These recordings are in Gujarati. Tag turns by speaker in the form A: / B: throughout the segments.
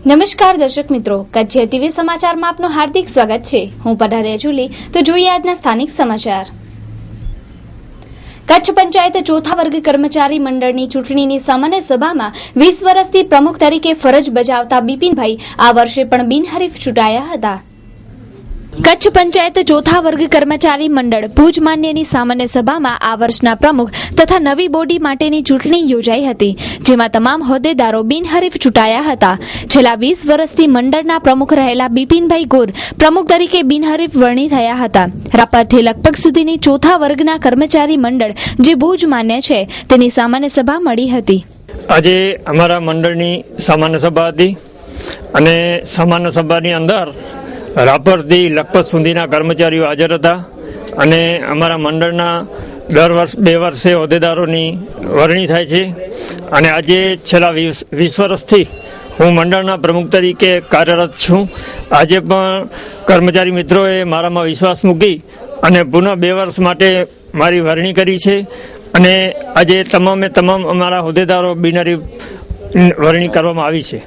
A: નમસ્કાર દર્શક મિત્રો, કચ્છ ટીવી સમાચારમાં આપનું હાર્દિક સ્વાગત છે. હું પઢારિયા જુલી. તો જોઈએ આજના સ્થાનિક સમાચાર. કચ્છ પંચાયત ચોથા વર્ગ કર્મચારી મંડળની ચૂંટણીની સામાન્ય સભામાં 20 વર્ષથી પ્રમુખ તરીકે ફરજ બજાવતા બિપિનભાઈ આ વર્ષે પણ બિનહરીફ ચૂંટાયા હતા. કચ્છ પંચાયત ચોથા વર્ગ કર્મચારી મંડળ ભુજ માન્યની સામાન્ય સભામાં આ વર્ષના પ્રમુખ તથા નવી બોડી માટેની ચૂંટણી યોજાઈ હતી, જેમાં તમામ હોદ્દેદારો બિનહરીફ ચૂંટાયા હતા. છેલ્લા 20 વર્ષથી મંડળના પ્રમુખ રહેલા બિપિનભાઈ ગોર પ્રમુખ તરીકે બિનહરીફ વરણી થયા હતા. રાપરથી લગભગ સુધીની ચોથા વર્ગના કર્મચારી મંડળ જે ભુજ માન્ય છે તેની સામાન્ય સભા મળી હતી.
B: આજે અમારા મંડળની સામાન્ય સભા હતી અને સામાન્ય સભાની અંદર રાપરથી લખપત સુધીના કર્મચારીઓ હાજર હતા અને અમારા મંડળના દર વર્ષ 2 વર્ષે હોદ્દેદારોની વરણી થાય છે. અને આજે છેલ્લા 20 વર્ષથી હું મંડળના પ્રમુખ તરીકે કાર્યરત છું. આજે પણ કર્મચારી મિત્રોએ મારામાં વિશ્વાસ મૂકી અને પુનઃ 2 વર્ષ માટે મારી વરણી કરી છે અને આજે તમામ અમારા હોદ્દેદારો બિનહરીફ વરણી કરવામાં આવી છે.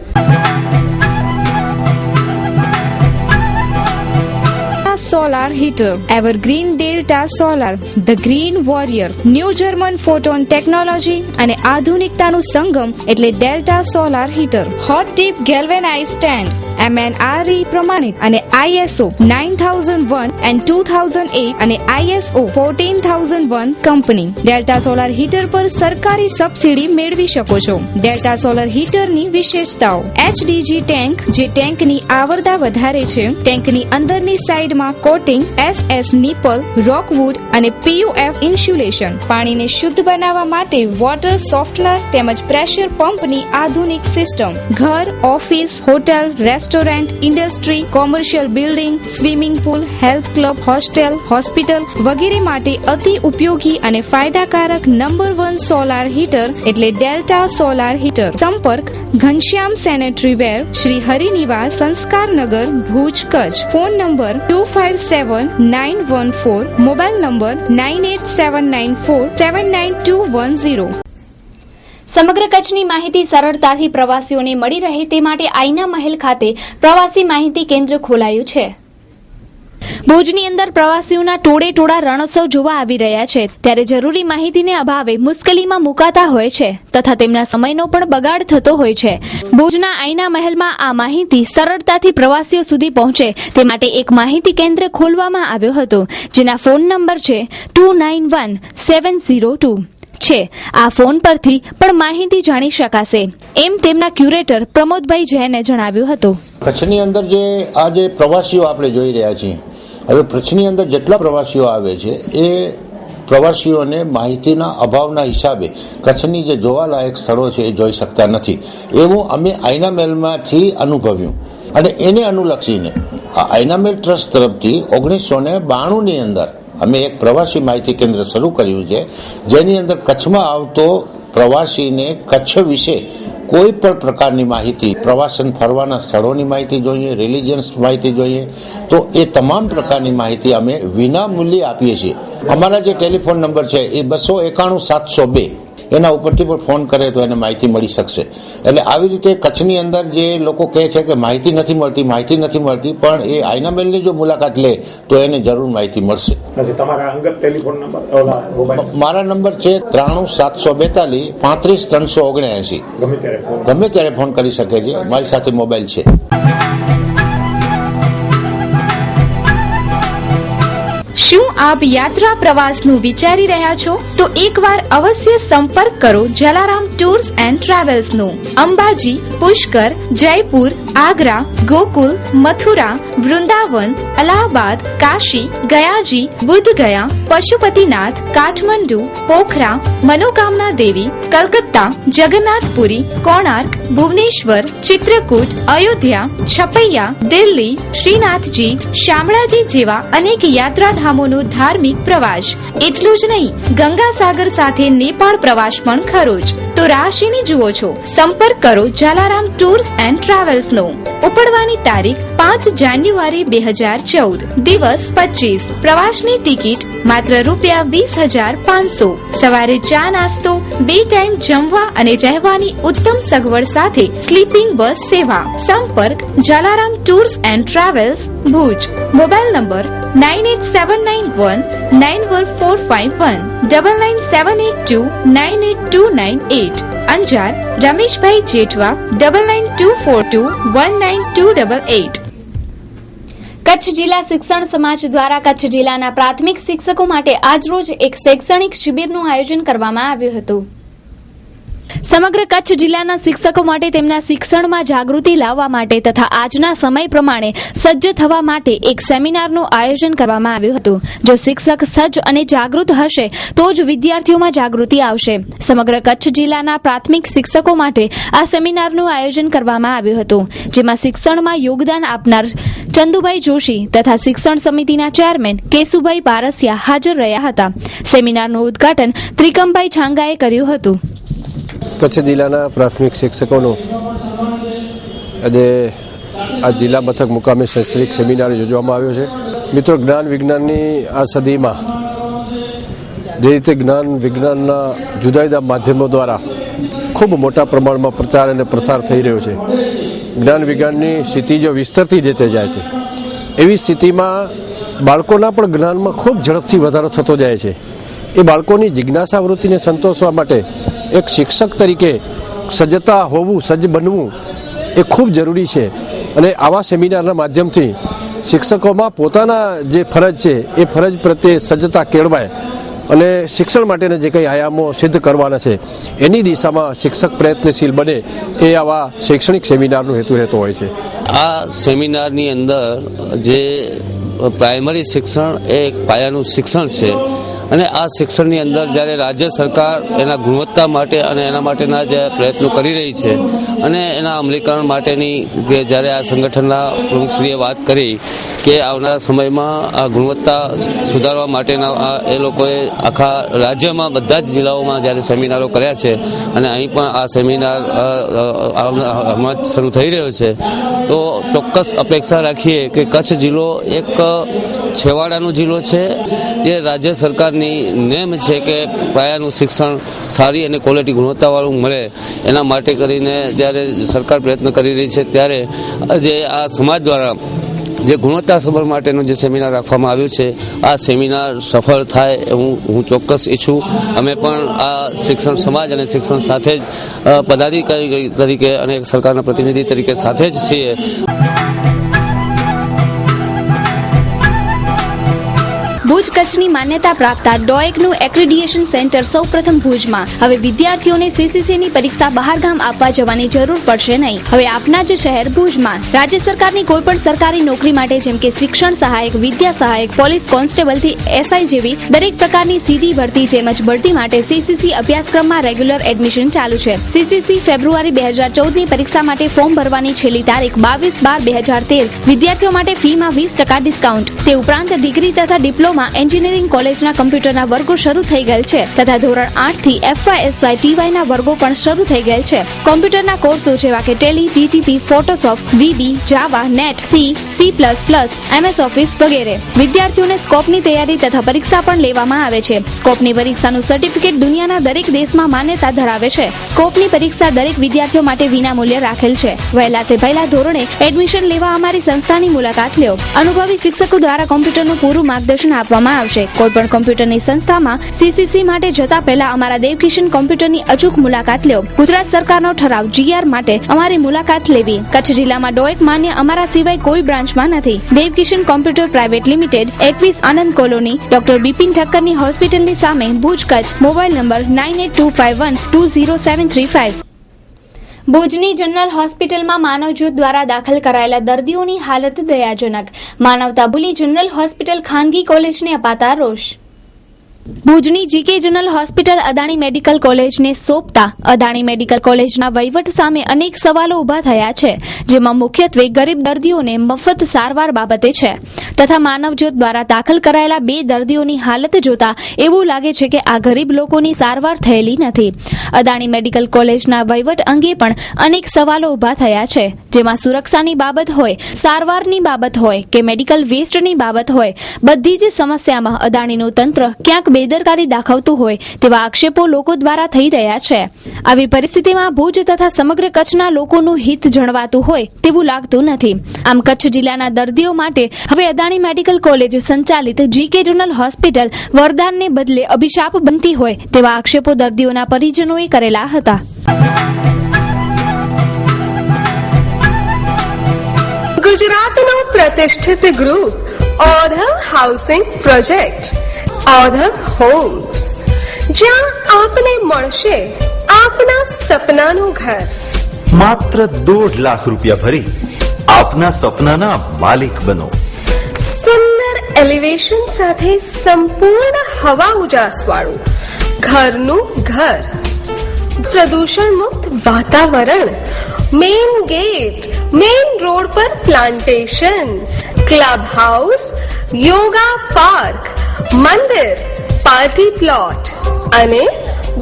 C: Solar heater, Evergreen Delta Solar, The Green Warrior, New German Photon Technology અને આધુનિકતાનું સંગમ એટલે Delta Solar Heater. Hot Tip Galvanized Stand, MNRE પ્રમાણિત અને ISO 9001 and 2008 અને ISO 14001 company. Delta Solar Heater પર સરકારી સબસિડી મેળવી શકો છો. Delta Solar Heater ની વિશેષતાઓ: HDG ટેન્ક, જે ટેન્કની આવરદા વધારે છે. ટેન્કની અંદરની સાઈડમાં કોટિંગ, SS નિપલ, રોકવુડ અને PUF ઇન્સ્યુલેશન. પાણીને શુદ્ધ બનાવવા માટે વોટર સોફ્ટનર તેમજ પ્રેશર પંપની આધુનિક સિસ્ટમ. ઘર, office, hotel, restaurant, industry, commercial building, swimming pool, health club, hostel, hospital વગેરે માટે અતિ ઉપયોગી અને ફાયદાકારક નંબર 1 સોલાર હીટર એટલે ડેલ્ટા સોલાર હીટર. સંપર્ક Ghanshyam sanitary ware, Shri Harinivas, Sanskarnagar, Bhuj, Kutch. Phone number 257914, mobile number 9879479210.
A: સમગ્ર કચ્છની માહિતી સરળતાથી પ્રવાસીઓને મળી રહે તે માટે આઈના મહેલ ખાતે પ્રવાસી માહિતી કેન્દ્ર ખોલાયું છે. ભુજની અંદર પ્રવાસીઓના ટોળે રણોત્સવ જોવા આવી રહ્યા છે, ત્યારે જરૂરી માહિતીને અભાવે મુશ્કેલીમાં મુકાતા હોય છે તથા તેમના સમયનો પણ બગાડ થતો હોય છે. ભુજના આઈના મહેલમાં આ માહિતી સરળતાથી પ્રવાસીઓ સુધી પહોંચે તે માટે એક માહિતી કેન્દ્ર ખોલવામાં આવ્યો હતો, જેના ફોન નંબર છે 291702 છે. આ ફોન પરથી પણ માહિતી જાણી શકાશે, એમ તેમના ક્યુરેટર પ્રમોદભાઈ જૈને જણાવ્યું હતું.
D: કચ્છની અંદર જે આ જે પ્રવાસીઓ આપણે જોઈ રહ્યા છીએ, હવે કચ્છની અંદર જેટલા પ્રવાસીઓ આવે છે એ પ્રવાસીઓને માહિતીના અભાવના હિસાબે કચ્છની જે જોવાલાયક સ્થળો છે એ જોઈ શકતા નથી, એવું અમે આઈના મહેલમાંથી અનુભવ્યું. અને એને અનુલક્ષીને આ આઈના મહેલ ટ્રસ્ટ તરફથી 1992ની અંદર અમે એક પ્રવાસી માહિતી કેન્દ્ર શરૂ કર્યું છે, જેની અંદર કચ્છમાં આવતો પ્રવાસીને કચ્છ વિશે કોઈ પણ પ્રકારની માહિતી, પ્રવાસન ફરવાના સ્થળોની માહિતી જોઈએ, રિલિજન્સ માહિતી જોઈએ, તો એ તમામ પ્રકારની માહિતી અમે વિના મૂલ્યે આપીએ છીએ. અમારા જે ટેલિફોન નંબર છે એ 291-702, એના ઉપરથી પણ ફોન કરે તો એને માહિતી મળી શકશે. એટલે આવી રીતે કચ્છની અંદર જે લોકો કહે છે કે માહિતી નથી મળતી, પણ એ આઈના મહેલની જો મુલાકાત લે તો એને જરૂર માહિતી મળશે. મારા નંબર છે 93-742-35379. ગમે ત્યારે ફોન કરી શકે છે. મારી સાથે મોબાઈલ છે.
C: શું આપ યાત્રા પ્રવાસનું વિચારી રહ્યા છો? તો એકવાર અવશ્ય સંપર્ક કરો જલારામ ટૂર્સ એન્ડ ટ્રાવેલ્સનો. અંબાજી, પુષ્કર, જયપુર, આગ્રા, ગોકુલ, મથુરા, વૃંદાવન, અલ્હાબાદ, કાશી, ગયાજી, બુદ્ધ ગયા, પશુપતિનાથ, કાઠમંડુ, પોખરા, મનોકામના દેવી, કલકત્તા, જગન્નાથપુરી, કોણાર્ક, ભુવનેશ્વર, ચિત્રકૂટ, અયોધ્યા, છપૈયા, દિલ્હી, શ્રીનાથજી, શામળાજી જેવા અનેક યાત્રાધામોનો ધાર્મિક પ્રવાસ. એટલું જ નહીં, ગંગાસાગર સાથે નેપાળ પ્રવાસ પણ ખરો જ. તો રાહ શેની જુઓ છો? સંપર્ક કરો જલારામ ટૂર્સ એન્ડ ટ્રાવેલ્સનો. ઉપડવાની તારીખ 5 જાન્યુઆરી 2014, દિવસ 25. પ્રવાસની ટિકિટ માત્ર ₹20,500. સવારે ચા નાસ્તો, 2 ટાઈમ જમવા અને રહેવાની ઉત્તમ સગવડ સાથે સ્લીપિંગ બસ સેવા. સંપર્ક Jalaram tours and travels, Bhuj. Mobile number 9879191451, 9978298298. Anjar Rameshbhai Jethwa 9924219288.
A: Kutch જિલ્લા શિક્ષણ સમાજ દ્વારા કચ્છ જિલ્લાના પ્રાથમિક શિક્ષકો માટે આજરોજ એક શૈક્ષણિક શિબિરનું આયોજન કરવામાં આવ્યું હતું. સમગ્ર કચ્છ જિલ્લાના શિક્ષકો માટે તેમના શિક્ષણમાં જાગૃતિ લાવવા માટે તથા આજના સમય પ્રમાણે સજ્જ થવા માટે એક સેમિનારનું આયોજન કરવામાં આવ્યું હતું. જો શિક્ષક સજ્જ અને જાગૃત હશે તો જ વિદ્યાર્થીઓમાં જાગૃતિ આવશે. સમગ્ર કચ્છ જિલ્લાના પ્રાથમિક શિક્ષકો માટે આ સેમિનારનું આયોજન કરવામાં આવ્યું હતું, જેમાં શિક્ષણમાં યોગદાન આપનાર ચંદુભાઈ જોશી તથા શિક્ષણ સમિતિના ચેરમેન કેશુભાઈ પારસિયા હાજર રહ્યા હતા. સેમિનારનું ઉદ્ઘાટન ત્રિકમભાઈ છાંગાએ કર્યું હતું.
E: કચ્છ જિલ્લાના પ્રાથમિક શિક્ષકોનું આજે આ જિલ્લા મથક મુકામે શૈક્ષણિક સેમિનાર યોજવામાં આવ્યો છે. મિત્રો, જ્ઞાન વિજ્ઞાનની આ સદીમાં જે રીતે જ્ઞાન વિજ્ઞાનના જુદા જુદા માધ્યમો દ્વારા ખૂબ મોટા પ્રમાણમાં પ્રચાર અને પ્રસાર થઈ રહ્યો છે, જ્ઞાન વિજ્ઞાનની સ્થિતિ જો વિસ્તરતી જતે જાય છે, એવી સ્થિતિમાં બાળકોના પણ જ્ઞાનમાં ખૂબ ઝડપથી વધારો થતો જાય છે. એ બાળકોની જિજ્ઞાસા વૃત્તિને સંતોષવા માટે એક શિક્ષક તરીકે સજ્જતા હોવું, સજ્જ બનવું એ ખૂબ જરૂરી છે. અને આવા સેમિનારના માધ્યમથી શિક્ષકોમાં પોતાના જે ફરજ છે એ ફરજ પ્રત્યે સજ્જતા કેળવાય અને શિક્ષણ માટેના જે કંઈ આયામો સિદ્ધ કરવાના છે એની દિશામાં શિક્ષક પ્રયત્નશીલ બને, એ આવા શૈક્ષણિક સેમિનારનો હેતુ રહેતો હોય છે.
F: આ સેમિનારની અંદર જે પ્રાઇમરી શિક્ષણ એ એક પાયાનું શિક્ષણ છે અને આ શિક્ષણની અંદર જ્યારે રાજ્ય સરકાર એના ગુણવત્તા માટે અને એના માટેના જે પ્રયત્નો કરી રહી છે અને એના અમલીકરણ માટેની કે જ્યારે આ સંગઠનના પ્રમુખશ્રીએ વાત કરી કે આવનારા સમયમાં આ ગુણવત્તા સુધારવા માટેના એ લોકોએ આખા રાજ્યમાં બધા જ જિલ્લાઓમાં જ્યારે સેમિનારો કર્યા છે અને અહીં પણ આ સેમિનાર હમણાં જ શરૂ થઈ રહ્યો છે, તો ચોક્કસ અપેક્ષા રાખીએ કે કચ્છ જિલ્લો એક છેવાડાનો જિલ્લો છે. એ રાજ્ય સરકારની નેમ છે કે પાયાનું શિક્ષણ સારી અને ક્વોલિટી ગુણવત્તાવાળું મળે, એના માટે કરીને જ્યારે સરકાર પ્રયત્ન કરી રહી છે ત્યારે જે આ સમાજ દ્વારા જે ગુણવત્તા સભર માટેનો જે સેમિનાર રાખવામાં આવ્યું છે, આ સેમિનાર સફળ થાય એવું હું ચોક્કસ ઈચ્છું. અમે પણ આ શિક્ષણ સમાજ અને શિક્ષણ સાથે જ પદાધિકારી તરીકે અને સરકારના પ્રતિનિધિ તરીકે સાથે જ છીએ.
A: ભુજ કચ્છની માન્યતા પ્રાપ્ત ડોએકનું એક્રેડિએશન સેન્ટર સૌપ્રથમ ભુજમાં. હવે વિદ્યાર્થીઓને સીસીસીની પરીક્ષા બહારગામ આપવા જવાની જરૂર પડશે નહીં. હવે આપના જ શહેર ભુજમાં રાજ્ય સરકારની કોઈપણ સરકારી નોકરી માટે જેમ કે શિક્ષણ સહાયક, વિદ્યા સહાયક, પોલીસ કોન્સ્ટેબલથી એસઆઈ જેવી દરેક પ્રકારની સીધી ભરતી તેમજ બઢતી માટે સીસીસી અભ્યાસક્રમમાં રેગ્યુલર એડમિશન ચાલુ છે. સીસીસી ફેબ્રુઆરી 2014ની પરીક્ષા માટે ફોર્મ ભરવાની છેલ્લી તારીખ 22/12/2013. વિદ્યાર્થીઓ માટે ફીમાં 20% ડિસ્કાઉન્ટ. તે ઉપરાંત ડિગ્રી તથા ડિપ્લોમા એન્જિનિયરિંગ કોલેજના કમ્પ્યુટરના વર્ગો શરૂ થઈ ગયેલ છે તથા ધોરણ 8 થી FYSY TYના વર્ગો પણ શરૂ થઈ ગયેલ છે. કોમ્પ્યુટરના કોર્સો જેવા કે ટેલી, DTP, ફોટોશોપ, VB, જાવા, નેટ, C++, MS ઓફિસ વગેરે. વિદ્યાર્થીઓને સ્કોપની તૈયારી તથા પરીક્ષા પણ લેવામાં આવે છે. સ્કોપની પરીક્ષાનું સર્ટિફિકેટ દુનિયાના દરેક દેશમાં માન્યતા ધરાવે છે. સ્કોપની પરીક્ષા દરેક વિદ્યાર્થીઓ માટે વિનામૂલ્યે રાખેલ છે. વહેલાથી પહેલા ધોરણે એડમિશન લેવા અમારી સંસ્થાની મુલાકાત લ્યો. અનુભવી શિક્ષકો દ્વારા કોમ્પ્યુટરનું પૂરું માર્ગદર્શન આપવામાં આવશે. કોઈપણ કોમ્પ્યુટરની સંસ્થામાં સીસીસી માટે જતા પહેલા અમારા દેવકિશન કોમ્પ્યુટરની અચૂક મુલાકાત લ્યો. ગુજરાત સરકારનો ઠરાવ GR માટે અમારી મુલાકાત લેવી. કચ્છ જિલ્લામાં ડોએક માન્ય અમારા સિવાય કોઈ બ્રાન્ચમાં નથી. દેવકિશન કોમ્પ્યુટર પ્રાઇવેટ લિમિટેડ, 21 આનંદ કોલોની, ડોક્ટર બિપિન ઠક્કરની હોસ્પિટલની સામે, ભુજ, કચ્છ. Mobile number 9825120735. ભુજની જનરલ હોસ્પિટલમાં માનવજ્યોત દ્વારા દાખલ કરાયેલા દર્દીઓની હાલત દયાજનક. માનવતા ભૂલી જનરલ હોસ્પિટલ ખાનગી કોલેજને અપાતા રોષ. ભુજની GK general hospital Adani medical કોલેજને સોંપતા અદાણી મેડિકલ કોલેજના વહીવટ સામે અનેક સવાલો ઉભા થયા છે, જેમાં મુખ્યત્વે ગરીબ દર્દીઓને મફત સારવાર બાબતે છે તથા માનવજ્યોત દ્વારા દાખલ કરાયેલા 2 દર્દીઓની હાલત જોતા એવું લાગે છે કે આ ગરીબ લોકોની સારવાર થયેલી નથી. અદાણી મેડિકલ કોલેજના વહીવટ અંગે પણ અનેક સવાલો ઉભા થયા છે, જેમાં સુરક્ષાની બાબત હોય, સારવારની બાબત હોય કે મેડિકલ વેસ્ટની બાબત હોય, બધી જ સમસ્યામાં અદાણીનું તંત્ર ક્યાંક બેદરકારી દાખવતું હોય તેવા આક્ષેપો લોકો દ્વારા થઈ રહ્યા છે. આવી પરિસ્થિતિમાં ભુજ તથા સમગ્ર કચ્છના લોકોનું હિત જળવાતું હોય તેવું લાગતું નથી. આમ કચ્છ જિલ્લાના દર્દીઓ માટે હવે અદાણી મેડિકલ કોલેજ સંચાલિત જીકે જનરલ હોસ્પિટલ વરદાનને બદલે અભિશાપ બનતી હોય તેવા આક્ષેપો દર્દીઓના પરિજનોએ કરેલા હતા.
G: ગુજરાતનો પ્રતિષ્ઠિત ગ્રુપ ઓધવ હાઉસિંગ પ્રોજેક્ટ, ઓધવ હોમ્સ, જ્યાં આપને મળશે આપના સપનાનું ઘર.
H: માત્ર 1.5 લાખ રૂપિયા ભરી આપના સપનાના માલિક બનો.
G: સુંદર એલિવેશન સાથે સંપૂર્ણ હવા ઉજાસ વાળું ઘરનું ઘર, પ્રદૂષણ મુક્ત વાતાવરણ, મેઇન ગેટ, મેઇન રોડ પર plantation, club house, yoga park, મંદિર, પાર્ટી પ્લોટ અને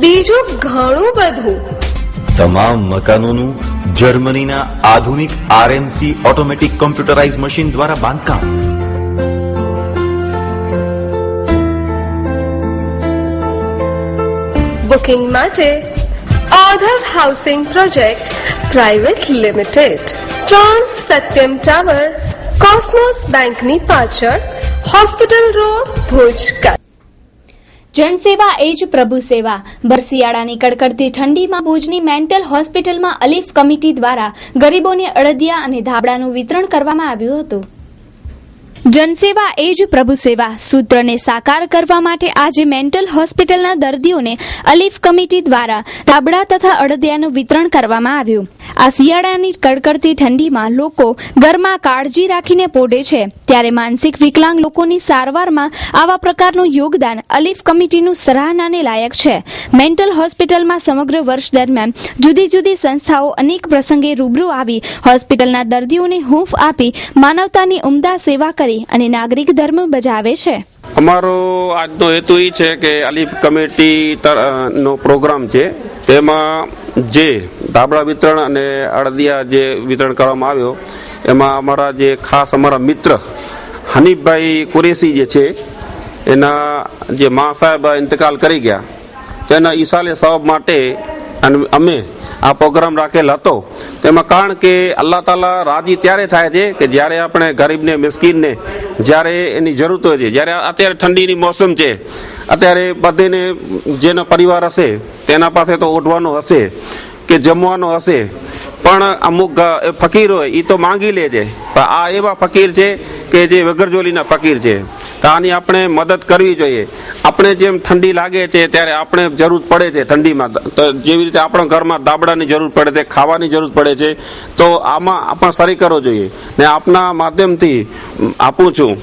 G: બીજું ઘણું બધું.
H: તમામ મકાનોનું જર્મનીના આધુનિક આરએમસી ઓટોમેટિક કોમ્પ્યુટરાઇઝ મશીન દ્વારા બાંધકામ.
G: બુકિંગ માટે Odhav housing project private limited, 3 Satyam tower, Cosmos બેંકની પાછળ, હોસ્પિટલ રોડ, ભુજ.
A: જનસેવા એ જ પ્રભુ સેવા. બરશિયાળાની કડકડતી ઠંડીમાં ભુજની મેન્ટલ હોસ્પિટલમાં અલીફ કમિટી દ્વારા ગરીબોને અડદિયા અને ધાબળાનું વિતરણ કરવામાં આવ્યું હતું. જનસેવા એ જ પ્રભુ સેવા સૂત્રને સાકાર કરવા માટે આજે મેન્ટલ હોસ્પિટલના દર્દીઓને અલીફ કમિટી દ્વારા ધાબળા તથા અડદિયાનું વિતરણ કરવામાં આવ્યું. આ શિયાળાની કડકડતી ઠંડીમાં લોકો ઘરમાં કાળજી રાખીને પોઢે છે, ત્યારે માનસિક વિકલાંગ લોકોની સારવારમાં આવા પ્રકારનું યોગદાન અલીફ કમિટીનું સરાહનાને લાયક છે. મેન્ટલ હોસ્પિટલમાં સમગ્ર વર્ષ દરમિયાન જુદી જુદી સંસ્થાઓ અનેક પ્રસંગે રૂબરૂ આવી હોસ્પિટલના દર્દીઓને હૂંફ આપી માનવતાની ઉમદા સેવા કરી અને નાગરિક ધર્મ બજાવે છે.
I: અમારો આજનો હેતુ એ છે કે અલીફ કમિટી નો પ્રોગ્રામ છે, તેમાં જે ધાબળા વિતરણ અને અડદિયા જે વિતરણ કરવામાં આવ્યો, એમાં અમારા જે ખાસ અમારા મિત્ર હનીફભાઈ કુરેશી જે છે, એના જે મા સાહેબ ઇંતકાલ કરી ગયા, તેના ઈસાલે સવાબ માટે અમે આ પ્રોગ્રામ રાખેલ હતો. તેમાં કારણ કે અલ્લાહ તાલા રાજી ત્યારે થાય છે કે જ્યારે આપણે ગરીબને, મિસ્કીનને જ્યારે એની જરૂરત હોય છે. જ્યારે અત્યારે ઠંડીની મોસમ છે, અત્યારે બધેને જેનો પરિવાર હશે તેના પાસે તો ઓઢવાનો હશે કે જમવાનો હશે, પણ અમુક ફકીર હોય એ તો માંગી લે છે. પણ આ એવા ફકીર છે કે જે વગરજોલીના ફકીર છે, તો આની આપણે મદદ કરવી જોઈએ. આપણે જેમ ઠંડી લાગે છે ત્યારે આપણે જરૂર પડે છે ઠંડીમાં, તો જેવી રીતે આપણા ઘરમાં દાબડાની જરૂર પડે છે, ખાવાની જરૂર પડે છે, તો આમાં આપણે સરી કરવો જોઈએ. ને આપના માધ્યમથી આપું છું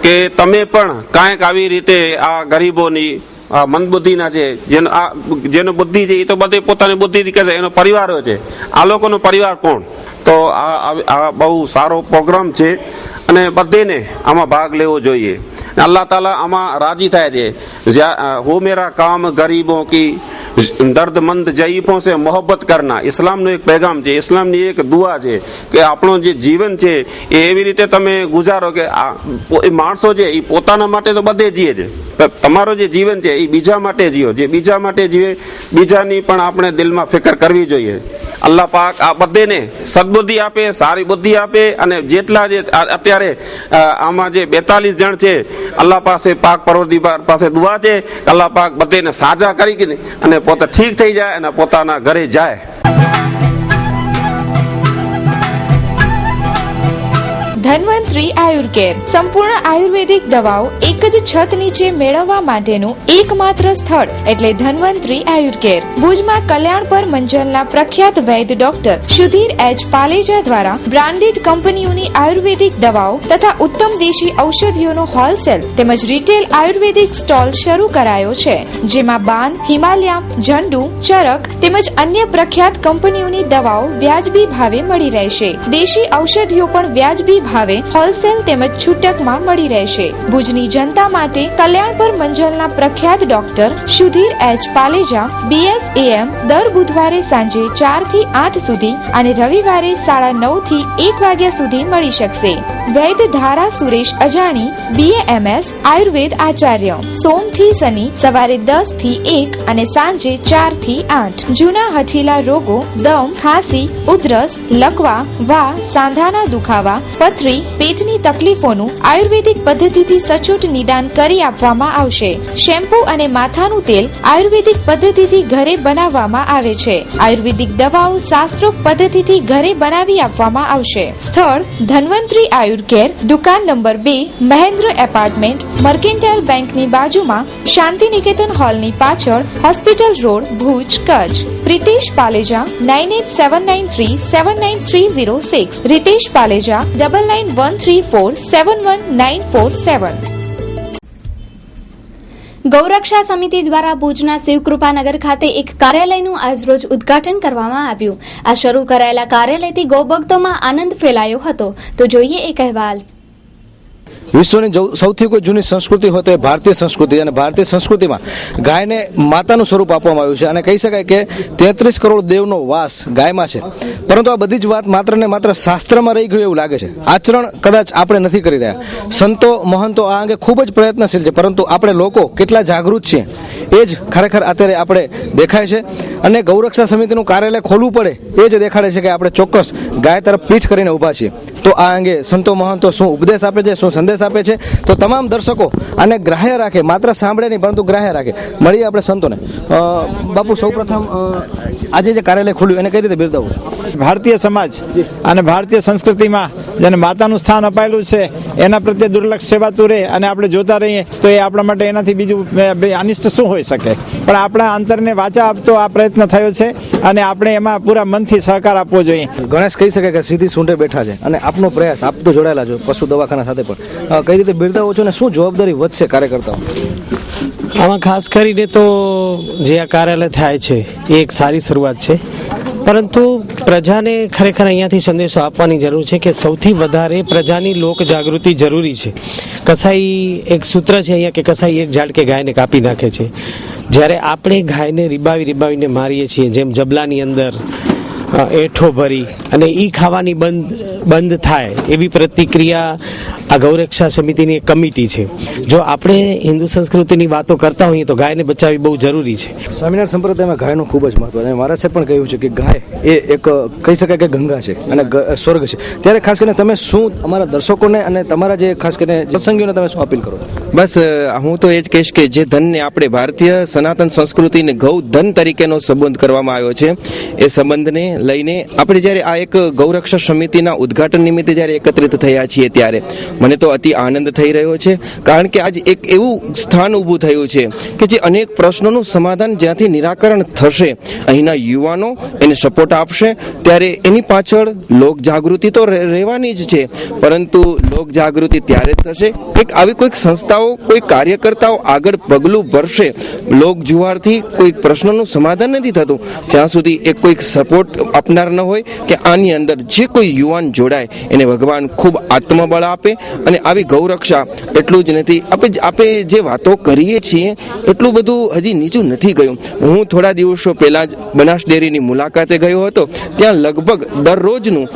I: કે તમે પણ કાંઈક આવી રીતે આ ગરીબોની મંદબુદ્ધિના છે, જેનો બુદ્ધિ છે એ તો બધે પોતાની બુદ્ધિથી કરે, એનો પરિવાર હોય છે. આ લોકોનો પરિવાર કોણ? તો આ બહુ સારો પ્રોગ્રામ છે અને બધેને આમાં ભાગ લેવો જોઈએ. અલ્લાહ તાલા આમાં રાજી થાય છે. હો મેરા કામ ગરીબો કી દર્દમંદ જયીફો સે મોહબ્બત કરના, ઇસ્લામનો એક પેગામ છે, ઇસ્લામની એક દુઆ છે કે આપણો જે જીવન છે એ એવી રીતે તમે ગુજારો કે એ માણસો છે એ પોતાના માટે તો બધે જીવે છે, તમારો જે જીવન છે એ બીજા માટે જીવો. જે બીજા માટે જીવે, બીજાની પણ આપણે દિલમાં ફિકર કરવી જોઈએ. અલ્લાહ પાક આ બધેને સદબુદ્ધિ આપે, સારી બુદ્ધિ આપે. અને જેટલા જે અત્યારે આમાં જે 42 જણ છે, અલ્લાહ પાસે પાક પરવરદિગાર પાસે દુઆ છે, અલ્લાહ પાક બધેને સાજા કરી અને પોતે ઠીક થઈ જાય અને પોતાના ઘરે જાય.
C: ધન્વંતરી આયુર્કેર સંપૂર્ણ આયુર્વેદિક દવાઓ એક જ છત નીચે મેળવવા માટેનું એકમાત્ર સ્થળ એટલે ધન્વંતરી આયુર્કેર. ભુજમાં કલ્યાણપર મંજલના પ્રખ્યાત વૈદ્ય ડોક્ટર સુધીર એચ પાલેજા દ્વારા બ્રાન્ડેડ કંપનીઓની આયુર્વેદિક દવાઓ તથા ઉત્તમ દેશી ઔષધિઓનો હોલસેલ તેમજ રિટેલ આયુર્વેદિક સ્ટોલ શરૂ કરાયો છે, જેમાં બાન, હિમાલયા, ઝંડુ, ચરક તેમજ અન્ય પ્રખ્યાત કંપનીઓની દવાઓ વ્યાજબી ભાવે મળી રહેશે. દેશી ઔષધિઓ પણ વ્યાજબી ભાવે હોલસેલ તેમજ છૂટકમાં મળી રહેશે. ભુજની જનતા માટે કલ્યાણપર મંજલના પ્રખ્યાત ડોક્ટર સુધીર એચ પાલેજા BSAM દર બુધવારે સાંજે 4 થી 8 સુધી અને રવિવારે 9:30 થી 1 વાગ્યા સુધી મળી શકશે. વૈદ્ય ધારા સુરેશ અજાણી BAMS આયુર્વેદ આચાર્ય સોમ થી શનિ સવારે 10 થી 1 અને સાંજે 4 થી 8. જૂના હઠીલા રોગો, દમ, ખાંસી, ઉધરસ, લકવા, વા, સાંધાના દુખાવા, પથરી, પેટની તકલીફોનું આયુર્વેદિક પદ્ધતિથી સચોટ નિદાન કરી આપવામાં આવશે. શેમ્પૂ અને માથાનું તેલ આયુર્વેદિક પદ્ધતિથી ઘરે બનાવવામાં આવે છે. આયુર્વેદિક દવાઓ શાસ્ત્રોક્ત પદ્ધતિથી ઘરે બનાવી આપવામાં આવશે. સ્થળ ધન્વંતરી આયુર્કેર, દુકાન નંબર 2, મહેન્દ્ર એપાર્ટમેન્ટ, મર્કેન્ટાઇલ બેંકની બાજુમાં, શાંતિનિકેતન હોલની પાછળ, હોસ્પિટલ રોડ, ભુજ, કચ્છ. પ્રિતેશ પાલેજા 9879379306, રિતેશ પાલેજા 9913471947.
A: ગૌરક્ષા સમિતિ દ્વારા ભુજના શિવકૃપાનગર ખાતે એક કાર્યાલયનું આજરોજ ઉદ્ઘાટન કરવામાં આવ્યું. આ શરૂ કરાયેલા કાર્યાલયથી ગૌભક્તોમાં આનંદ ફેલાયો હતો. તો જોઈએ એક અહેવાલ.
J: વિશ્વની સૌથી કોઈ જૂની સંસ્કૃતિ હોય તો એ ભારતીય સંસ્કૃતિ, અને ભારતીય સંસ્કૃતિમાં ગાયને માતાનું સ્વરૂપ આપવામાં આવ્યું છે, અને કહી શકાય કે 33 કરોડ દેવનો વાસ ગાયમાં છે. પરંતુ આ બધી જ વાત માત્ર ને માત્ર શાસ્ત્રમાં રહી ગયું એવું લાગે છે. આચરણ કદાચ આપણે નથી કરી રહ્યા. સંતો મહંતો આ અંગે ખૂબ જ પ્રયત્નશીલ છે, પરંતુ આપણે લોકો કેટલા જાગૃત છીએ એ જ ખરેખર અત્યારે આપણે દેખાય છે. અને ગૌરક્ષા સમિતિનું કાર્યાલય ખોલવું પડે એ જ દેખાડે છે કે આપણે ચોક્કસ ગાય તરફ પીઠ કરીને ઊભા છીએ. તો આ અંગે સંતો મહંતો શું ઉપદેશ આપે છે, શું સંદેશ આપે છે, તો તમામ દર્શકો આને ગ્રાહ્ય રાખે, માત્ર સાંભળે નહીં પરંતુ ગ્રાહ્ય રાખે. મળીએ આપણે સંતોને. બાપુ, સૌપ્રથમ આજે જે કાર્યાલય ખોલ્યું એને કઈ રીતે બિરદાવું છું?
K: ભારતીય સમાજ અને ભારતીય સંસ્કૃતિમાં જેને માતાનું સ્થાન અપાયેલું છે એના પ્રત્યે દુર્લક્ષ સેવાતું રહે અને આપણે જોતા રહીએ તો એ આપણા માટે એનાથી બીજું અનિષ્ટ શું હોઈ શકે. પણ આપણા અંતરને વાચા આપતો આ પ્રયત્ન થયો છે અને આપણે એમાં પૂરા મનથી સહકાર આપવો જોઈએ.
J: ગણેશ કહી શકે કે સીધી સૂંઢે બેઠા છે અને આપનો પ્રયાસ, આપ તો જોડાયેલા છો પશુ દવાખાના સાથે, પણ કઈ રીતે બિરદાવો છો અને શું જવાબદારી વધશે કાર્યકર્તાઓ?
L: આમાં ખાસ કરીને તો જે આ કાર્યાલય થાય છે એ એક સારી શરૂઆત છે, પરંતુ પ્રજાને ખરેખર અહીંયાથી સંદેશો આપવાની જરૂર છે કે સૌથી વધારે પ્રજાની લોક જાગૃતિ જરૂરી છે. કસાઈ એક સૂત્ર છે અહીંયા કે કસાઈ એક ઝાડ કે ગાયને કાપી નાખે છે. જ્યારે આપણે ગાયને રીબાવીને મારીએ છીએ, જેમ જબલાની અંદર એઠો ભરી અને એ ખાવાની બંધ થાય એવી પ્રતિક્રિયા આ ગૌરક્ષા સમિતિની એક કમિટી છે. જો આપણે હિન્દુ સંસ્કૃતિની વાતો કરતા હોઈએ તો ગાયને બચાવવી બહુ જરૂરી છે.
J: સ્વામિનારાયણ સંપ્રદાયમાં ગાયનું ખૂબ જ મહત્વ, અને મહારાજે પણ કહ્યું છે કે ગાય એ એક કહી શકાય કે ગંગા છે અને સ્વર્ગ છે. ત્યારે ખાસ કરીને તમે શું અમારા દર્શકોને અને તમારા જે ખાસ કરીને સત્સંગીઓને તમે શું અપીલ કરો?
M: બસ હું તો એ જ કહીશ કે જે ધનને આપણે ભારતીય સનાતન સંસ્કૃતિને ગૌ ધન તરીકેનો સંબંધ કરવામાં આવ્યો છે, એ સંબંધને લઈને આપણે જ્યારે આ એક ગૌરક્ષા સમિતિના ઉદ્ઘાટન નિમિત્તે જ્યારે એકત્રિત થયા છીએ ત્યારે મને તો અતિ આનંદ થઈ રહ્યો છે. કારણ કે આજ એક એવું સ્થાન ઊભું થયું છે કે જે અનેક પ્રશ્નોનું સમાધાન જ્યાંથી નિરાકરણ થશે, અહીંના યુવાનો એને સપોર્ટ આપશે, ત્યારે એની પાછળ લોક જાગૃતિ તો રહેવાની જ છે, પરંતુ લોક જાગૃતિ ત્યારે જ થશે કે આવી કોઈક સંસ્થાઓ, કોઈ કાર્યકર્તાઓ આગળ પગલું ભરશે. લોક જુવારથી કોઈ પ્રશ્નનું સમાધાન નથી થતું જ્યાં સુધી એક કોઈક સપોર્ટ આપનાર ન હોય કે આની અંદર જે કોઈ યુવાન જોડાય એને ભગવાન ખૂબ આત્મબળ આપે. અને આવી ગૌરક્ષા એટલું જ નથી, આપણે જે વાતો કરીએ છીએ એટલું બધું હજી નીચું નથી ગયું. હું થોડા દિવસો પહેલા જ બનાસ ડેરીની મુલાકાતે ગયો હતો. ત્યાં લગભગ દરરોજનું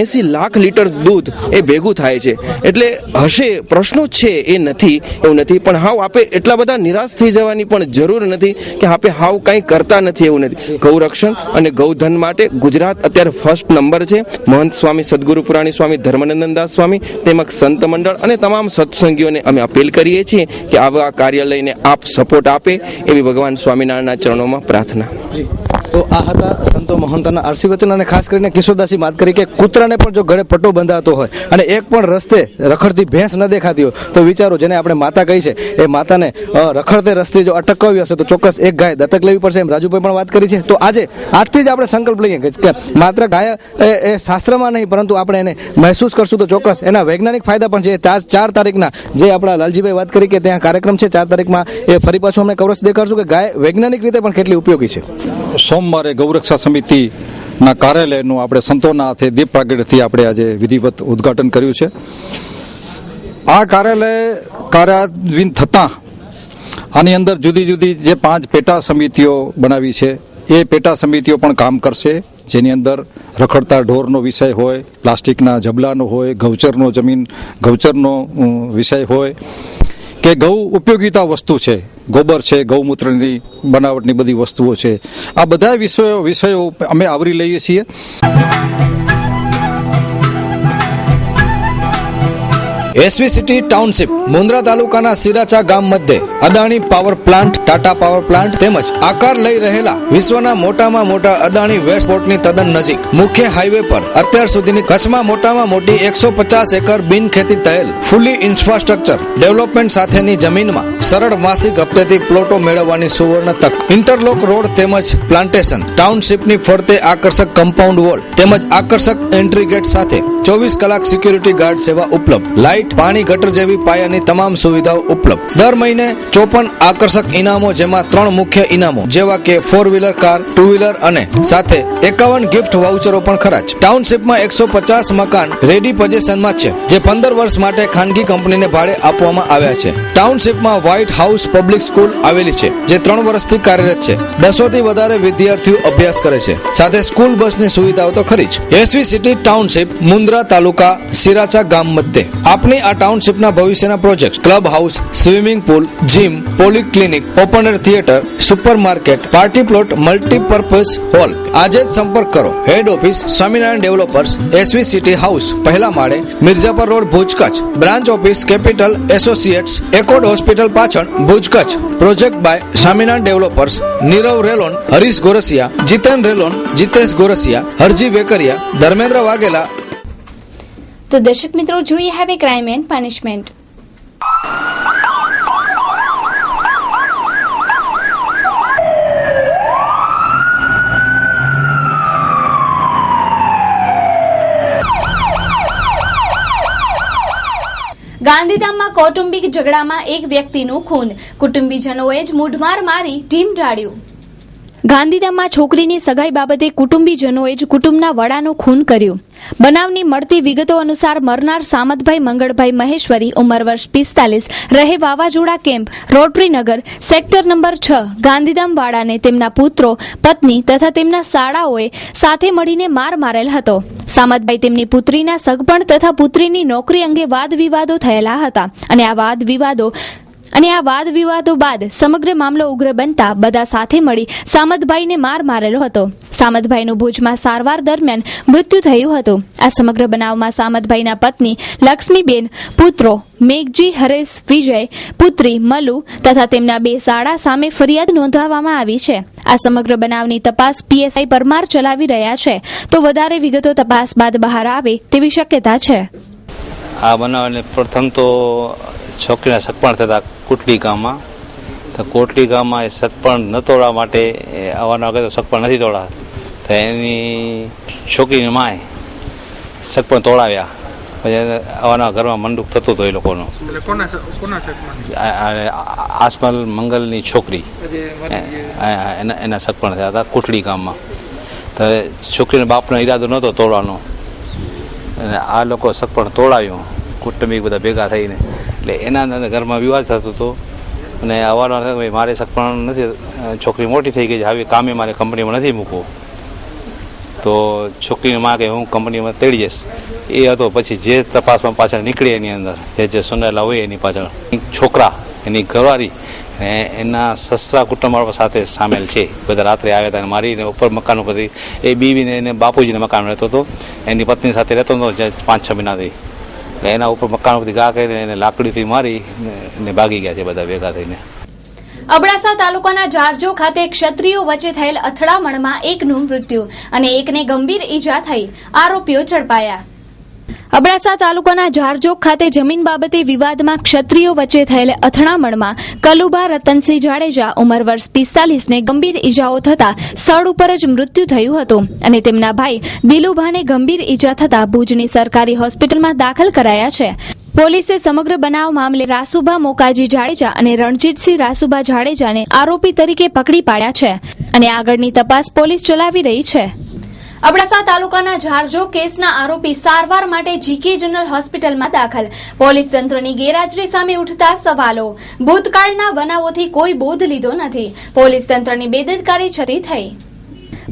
M: 80 લાખ લીટર દૂધ એ ભેગું થાય છે. એટલે હશે પ્રશ્નો છે એ નથી એવું નથી, પણ હાવ આપે એટલા બધા નિરાશ થઈ જવાની પણ જરૂર નથી કે આપણે હાવ કંઈ કરતા નથી એવું નથી. ગૌરક્ષણ અને ગૌધન માટે ગુજરાત અત્યારે ફર્સ્ટ નંબર છે. મહંત સ્વામી સદગુરુ પુરાણી સ્વામી ધર્મનંદનદાસ સ્વામી તેમજ સંત મંડળ અને તમામ સત્સંગીઓને અમે અપીલ કરીએ છીએ કે આવા કાર્યાલયને આપ સપોર્ટ આપે એવી ભગવાન સ્વામિનારાયણના ચરણોમાં પ્રાર્થના.
J: તો આ હતા સંતો મહંતોના આશીર્વચન અને ખાસ કરીને કિશોરદાસી વાત કરી કે કૂતરાને પણ જો ગળે પટ્ટો બંધાતો હોય અને એક પણ રસ્તે રખડતી ભેંસ ન દેખાતી હોય તો વિચારો જેને આપણે માતા કહી છે એ માતાને રખડતે રસ્તે જો અટકાવી હશે તો ચોક્કસ એક ગાય દત્તક લેવી પડશે એમ રાજુભાઈ પણ વાત કરી છે. તો આજે આજથી જ આપણે સંકલ્પ લઈએ કે માત્ર ગાય એ શાસ્ત્રમાં નહીં પરંતુ આપણે એને મહેસૂસ કરશું તો ચોક્કસ એના વૈજ્ઞાનિક ફાયદા પણ છે. 4 તારીખના જે આપણા લાલજીભાઈ વાત કરી કે ત્યાં કાર્યક્રમ છે 4 તારીખમાં એ ફરી પાછું અમને કવરેજ દેખાડશું કે ગાય વૈજ્ઞાનિક રીતે પણ કેટલી ઉપયોગી છે.
N: સોમવારે ગૌરક્ષા સમિતિના કાર્યાલયનું આપણે સંતોના હાથે દીપ પ્રાગટ્યથી આપણે આજે વિધિવત ઉદ્ઘાટન કર્યું છે. આ કાર્યાલય કાર્યાન્વિત થતાં આની અંદર જુદી જુદી જે 5 પેટા સમિતિઓ બનાવી છે એ પેટા સમિતિઓ પણ કામ કરશે, જેની અંદર રખડતા ઢોરનો વિષય હોય, પ્લાસ્ટિકના જબલાનો હોય, ગૌચરનો વિષય હોય કે ગૌ ઉપયોગિતા વસ્તુ છે, ગોબર છે, ગૌમૂત્રની બનાવટની બધી વસ્તુઓ છે, આ બધા વિષયો અમે આવરી લઈએ છીએ.
J: એસવી સિટી ટાઉનશીપ મુન્દ્રા તાલુકાના સિરાચા ગામ મધ્યે Adani power plant, Tata power plant તેમજ આકાર લઈ રહેલા વિશ્વના મોટામાં મોટા અદાણી વેસ્ટ પોર્ટની તદ્દન નજીક મુખ્ય હાઈવે પર અત્યાર સુધીની કચ્છમાં મોટામાં મોટી 150 એકર બિનખેતી થયેલ ફૂલી ઇન્ફ્રાસ્ટ્રક્ચર ડેવલપમેન્ટ સાથેની જમીનમાં સરળ માસિક હપ્તેથી પ્લોટો મેળવવાની સુવર્ણ તક. ઇન્ટરલોક રોડ તેમજ પ્લાન્ટેશન, ટાઉનશીપની ફરતે આકર્ષક કમ્પાઉન્ડ વોલ તેમજ આકર્ષક એન્ટ્રી ગેટ સાથે 24 કલાક સિક્યુરિટી ગાર્ડ સેવા ઉપલબ્ધ. લાઇટ, પાણી, ગટર જેવી પાયાની તમામ સુવિધાઓ ઉપલબ્ધ. દર મહિને 54 આકર્ષક ઇનામો, જેમાં 3 મુખ્ય ઇનામો જેવા કે 4 વ્હીલર કાર, 2 વ્હીલર અને સાથે 51 ગિફ્ટ વાઉચરો પણ ખરા છે. ટાઉનશીપમાં 150 મકાન રેડી પોઝિશનમાં છે, જે 15 વર્ષ માટે ખાનગી કંપનીને ભાડે આપવામાં આવ્યા છે. ટાઉનશીપમાં વ્હાઇટ હાઉસ પબ્લિક સ્કૂલ આવેલી છે, જે 3 વર્ષથી કાર્યરત છે. 200 થી વધારે વિદ્યાર્થીઓ અભ્યાસ કરે છે, સાથે સ્કૂલ બસની સુવિધાઓ તો ખરી જ. SV city township Mundra taluka Siracha ગામ મધ્યે આપની આ ટાઉનશીપના ભવિષ્યના project club house, swimming pool, gym, polyclinic, open air theatre, super market, party plot, multipurpose hall. આજે જ સંપર્ક કરો. Head office Swaminarayan developers, SV city house, પહેલા માળે, Mirjapar road, Bhuj, Kutch. Branch office capital associates, Accord hospital પાછળ, Bhuj, Kutch. Project by Swaminarayan developers. Nirav Relon, Harish Gorasia, Jiten Relon, Jitesh Gorasiya, Harji Vekariya, Dharmendra Vaghela.
A: તો દર્શક મિત્રો, જોઈએ હવે ક્રાઇમ એન્ડ પનિશમેન્ટ. ગાંધીધામમાં કૌટુંબિક ઝઘડામાં એક વ્યક્તિનું ખૂન, કુટુંબીજનોએ જ મૂઢમાર મારી ટીમ ઢાળ્યું. ગાંધીધામમાં છોકરીની સગાઈ બાબતે કુટુંબીજનોએ જ કુટુંબના વડાનું ખૂન કર્યું. બનાવની મળતી વિગતો અનુસાર મરનાર સામતભાઈ મંગળભાઈ મહેશ્વરી, ઉંમર વર્ષ 45, રહે વાવાઝોડા કેમ્પ, રોટરીનગર, સેક્ટર નંબર 6, ગાંધીધામ વાળાને તેમના પુત્રો, પત્ની તથા તેમના સાળાઓએ સાથે મળીને માર મારેલ હતો. સામતભાઈ તેમની પુત્રીના સગપણ તથા પુત્રીની નોકરી અંગે વાદ વિવાદો થયેલા હતા અને આ વાદ વિવાદો બાદ સમગ્ર મામલો ઉગ્ર બનતા બધા સાથે મળી સામતભાઈને માર મારેલો હતો. સામતભાઈનું ભુજમાં સારવાર દરમિયાન મૃત્યુ થયું હતું. આ સમગ્ર બનાવમાં સામતભાઈના પત્ની લક્ષ્મીબેન, પુત્રો મેઘજી, હરેશ, વિજય, પુત્રી મલુ તથા તેમના 2 સાળા સામે ફરિયાદ નોંધાવવામાં આવી છે. આ સમગ્ર બનાવની તપાસ પીએસઆઈ પરમાર ચલાવી રહ્યા છે. તો વધારે વિગતો તપાસ બાદ બહાર આવે તેવી શક્યતા છે.
O: આ બનાવને પ્રથમ તો છોકરીના સગપણ થતા કોટલી ગામમાં, તો કોટલી ગામમાં એ સગપણ ન તોડવા માટે અવારનવાર સગપણ નથી તોડા, તો એની છોકરીની માએ સગપણ તોડાવ્યા. પછી અવારનવાર ઘરમાં મંડુક થતું હતું એ લોકોનું. આસમલ મંગલની છોકરી એના સગપણ થયા હતા કોટલી ગામમાં. તો છોકરીના બાપનો ઈરાદો નહોતો તોડવાનો, અને આ લોકો સગપણ તોડાવ્યું કુટુંબિક બધા ભેગા થઈને. એટલે એના ઘરમાં વિવાદ થતો હતો અને અવારનવાર મારે સગપણ નથી, છોકરી મોટી થઈ ગઈ છે, હવે કામે મારે કંપનીમાં નથી મૂકવું. તો છોકરીની માં કે હું કંપનીમાં તેડી જઈશ એ હતો. પછી જે તપાસમાં પાછળ નીકળી એની અંદર જે સુનેલા હોય એની પાછળ છોકરા, એની ઘરવાળી એના સસરા કુટુંબ સાથે સામેલ છે. બધા રાત્રે આવ્યા હતા મારીને ઉપર મકાન ઉપરથી એ બીવીને એને બાપુજીને મકાન રહેતો હતો, એની પત્ની સાથે રહેતો હતો 5-6 મહિનાથી. એના ઉપર મકાન ઉપરથી ગા કરીને એને લાકડીથી મારી ને ભાગી ગયા છે બધા ભેગા થઈને.
A: અબડાસા તાલુકાના જારજો ખાતે ક્ષત્રિયો વચ્ચે થયેલ અથડામણમાં એકનું મૃત્યુ અને એકને ગંભીર ઈજા થઈ. આરોપીઓ ઝડપાયા. અબડાસા તાલુકાના જારજોગ ખાતે જમીન બાબતે વિવાદમાં ક્ષત્રિયો વચ્ચે થયેલ અથડામણમાં કલુભા રતનસિંહ જાડેજા ઉંમર વર્ષ 45 ને ગંભીર ઈજાઓ થતા સ્થળ ઉપર જ મૃત્યુ થયું હતું અને તેમના ભાઈ દિલુભાને ગંભીર ઈજા થતા ભુજની સરકારી હોસ્પિટલમાં દાખલ કરાયા છે. પોલીસે સમગ્ર બનાવ મામલે રાસુભા મોકાજી જાડેજા અને રણજીતસિંહ રાસુભા જાડેજાને આરોપી તરીકે પકડી પાડ્યા છે અને આગળની તપાસ પોલીસ ચલાવી રહી છે. અબડાસા તાલુકાના જારજો કેસના આરોપી સારવાર માટે જીકે જનરલ હોસ્પિટલમાં દાખલ. પોલીસ તંત્રની ગેરહાજરી સામે ઉઠતા સવાલો. ભૂતકાળના બનાવોથી કોઈ બોધ લીધો નથી. પોલીસ તંત્રની બેદરકારી છતી થઈ.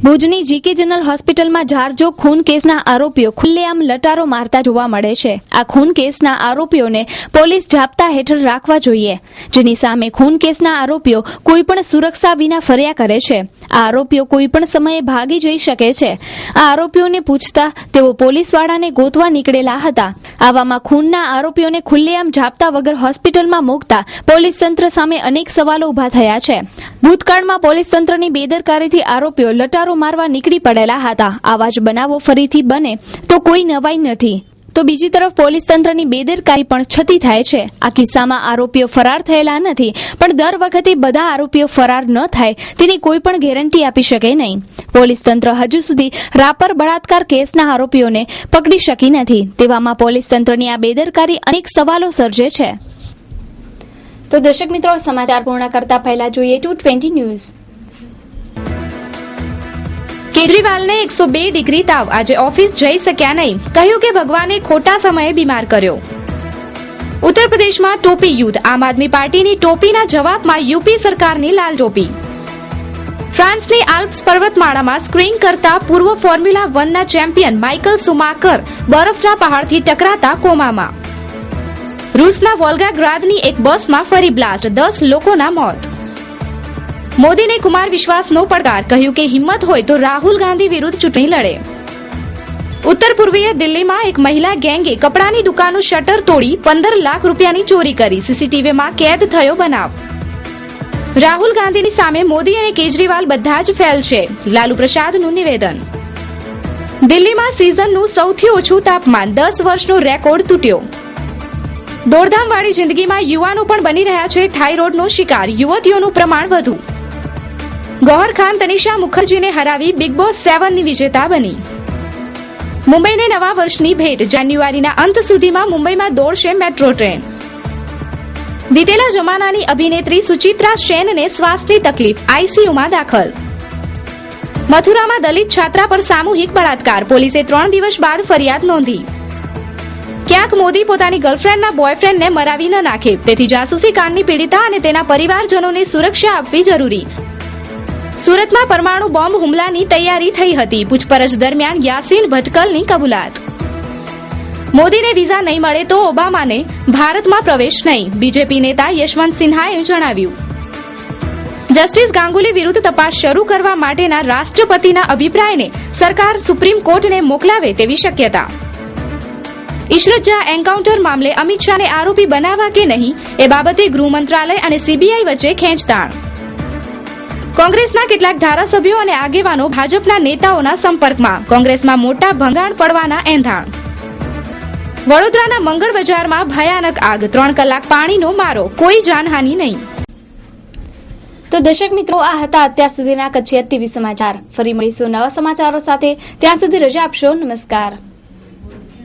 A: ભુજની જીકે જનરલ હોસ્પિટલમાં જારજોગ ખૂન કેસના આરોપીઓ ખુલ્લેઆમ લટારો મારતા જોવા મળે છે. આ ખૂન કેસના આરોપીઓને પોલીસ જાપ્તા હેઠળ રાખવા જોઈએ, જેની સામે ખૂન કેસના આરોપીઓ કોઈપણ સુરક્ષા વિના ફર્યા કરે છે. આ આરોપીઓ કોઈપણ સમયે ભાગી જઈ શકે છે. આ આરોપીઓને પૂછતા તેઓ પોલીસવાળાને ગોતવા નીકળેલા હતા. આવામાં ખૂનના આરોપીઓને ખુલ્લેઆમ જાપ્તા વગર હોસ્પિટલમાં મૂકતા પોલીસ તંત્ર સામે અનેક સવાલો ઉભા થયા છે. ભૂતકાળમાં પોલીસ તંત્રની બેદરકારીથી આરોપીઓ લટારો મારવા નીકળી પડેલા હતા. આવા જ બનાવો ફરીથી બને તો કોઈ નવાઈ નથી. તો બીજી તરફ પોલીસ તંત્રની બેદરકારી પણ છતી થાય છે. આ કિસ્સામાં આરોપીઓ ફરાર થયેલા નથી, પણ દર વખતે બધા આરોપીઓ ફરાર ન થાય તેની કોઈ પણ ગેરંટી આપી શકે નહીં. પોલીસ તંત્ર હજુ સુધી રાપર બળાત્કાર કેસના આરોપીઓને પકડી શકી નથી. તેવામાં પોલીસ તંત્રની આ બેદરકારી અનેક સવાલો સર્જે છે. તો દર્શક મિત્રો, સમાચાર પૂર્ણ કરતા પહેલા જોઈએ 220 ન્યૂઝ.
C: કેજરીવાલને 102 ડિગ્રી તાવ, આજે ઓફિસ જઈ શક્યા નહીં. કહ્યું કે ભગવાને ખોટા સમયે બીમાર કર્યો. ઉત્તર પ્રદેશમાં ટોપી યુદ્ધ, આમ આદમી પાર્ટીની ટોપીના જવાબમાં યુપી સરકારની લાલ ટોપી. ફ્રાન્સની આલ્પ્સ પર્વતમાળામાં સ્કીઇંગ કરતા પૂર્વ ફોર્મ્યુલા 1ના ચેમ્પિયન માઇકલ સુમાકર બરફના પહાડથી ટકરાતા કોમામાં. રૂસના વોલ્ગાગ્રાદની એક બસમાં ફરી બ્લાસ્ટ, 10 લોકોના મોત. મોદીને કુમાર વિશ્વાસનો પડકાર, કહ્યું કે હિંમત હોય તો રાહુલ ગાંધી વિરુદ્ધ ચૂંટણી લડે. ઉત્તર પૂર્વીય દિલ્હીમાં એક મહિલા ગેંગે કપડાની દુકાનનું શટર તોડી 15 લાખ રૂપિયાની ચોરી કરી. સીસીટીવીમાં કેદ થયો બનાવ. રાહુલ ગાંધીની સામે મોદી અને કેજરીવાલ બધા જ ફેલ છે, લાલુ પ્રસાદનું નિવેદન. દિલ્હીમાં સિઝનનું સૌથી ઓછું તાપમાન, 10 વર્ષનો રેકોર્ડ તૂટ્યો. દોડધામવાળી જિંદગીમાં યુવાનો પણ બની રહ્યા છે થાઇરોઇડનો શિકાર, યુવતીઓનું પ્રમાણ વધુ. ગૌહર ખાન તનિષા મુખર્જીને હરાવી બિગ બોસ 7ની વિજેતા બની. મુંબઈને નવા વર્ષની ભેટ, જાન્યુઆરીના અંત સુધીમાં મુંબઈમાં દોડશે મેટ્રો ટ્રેન. વીતેલા જમાનાની અભિનેત્રી સુચિત્રા સેનને શ્વાસની તકલીફ, આઈસીયુમાં દાખલ. મથુરામાં દલિત છાત્રા પર સામૂહિક બળાત્કાર, પોલીસે 3 દિવસ બાદ ફરિયાદ નોંધી. ક્યાંક મોદી પોતાની ગર્લફ્રેન્ડના બોયફ્રેન્ડને મરાવી ન નાખે, તેથી જાસૂસી કાંડની પીડિતા અને તેના પરિવારજનોને સુરક્ષા આપવી જરૂરી. સુરતમાં પરમાણુ બોમ્બ હુમલાની તૈયારી થઈ હતી, પૂછપરછ દરમિયાન યાસીન ભટકલની કબૂલાત. મોદીને વિઝા નહીં મળે તો ઓબામાને ભારતમાં પ્રવેશ નહીં, બીજેપી નેતા યશવંત સિન્હાએ જણાવ્યું. જસ્ટિસ ગાંગુલી વિરુદ્ધ તપાસ શરૂ કરવા માટેના રાષ્ટ્રપતિના અભિપ્રાયને સરકાર સુપ્રીમ કોર્ટને મોકલાવે તેવી શક્યતા. ઇશરત જહાં એન્કાઉન્ટર મામલે અમિત શાહને આરોપી બનાવવા કે નહીં એ બાબતે ગૃહ મંત્રાલય અને સીબીઆઈ વચ્ચે ખેંચતાણ. કોંગ્રેસના કેટલાક ધારાસભ્યો અને આગેવાનો ભાજપના નેતાઓના સંપર્કમાં, કોંગ્રેસમાં મોટા ભંગાણ પડવાના એંધાણ. વડોદરાના મંગળ બજારમાં ભયાનક આગ, 3 કલાક પાણીનો મારો, કોઈ જાનહાનિ નહીં.
A: તો દર્શક મિત્રો, આ હતા અત્યાર સુધીના કચ્છી ટીવી સમાચાર. ફરી મળીશું નવા સમાચારો સાથે. ત્યાં સુધી રજા આપશો. નમસ્કાર.